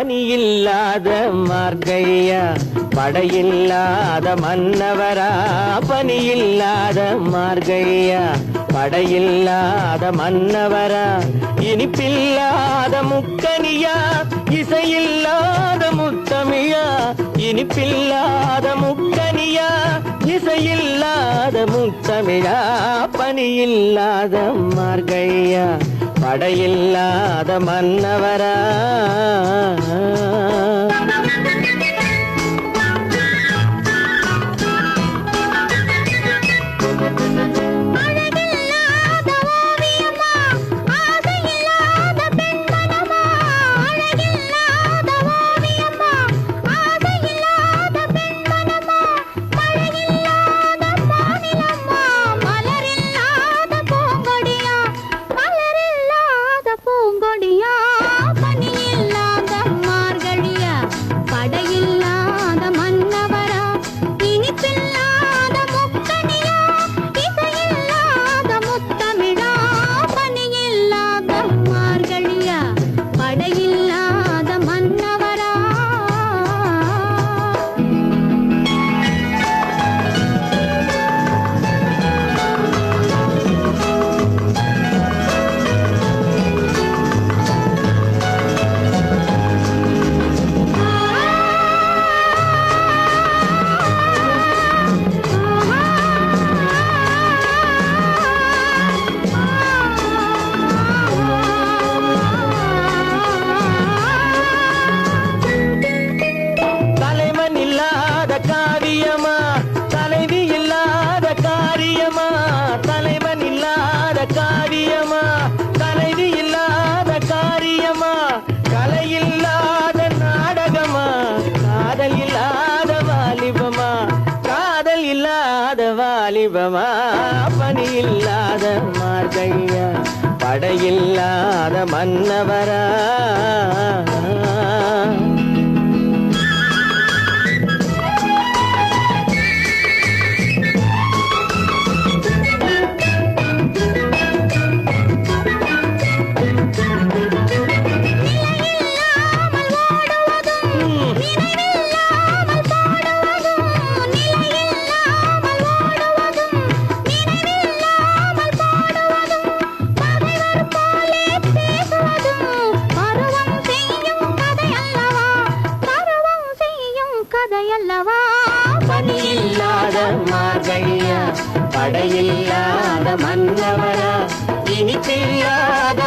பனியில்லாத மார்கழியா படையில்லாத மன்னவரா பனியில்லாத மார்கழியா படையில்லாத மன்னவரா இனிப்பில்லாத முக்கனியா இசையில்லாத முத்தமிழா இனிப்பில்லாத முக்கனியா இசையில்லாத முத்தமிழா பனியில்லாத மார்கழியா படையில்லாத மன்னவரா காரியமா தலைவி இல்லாத காரியமா கலையில்லாத நாடகமா காதல் இல்லாத வாலிபமா காதல் இல்லாத வாலிபமா பனி இல்லாத மார்கழியா படையில்லாத மன்னவரா பனியில்லாத மார்கழியா படையில்லாத மன்னவரா இனிப்பில்லாத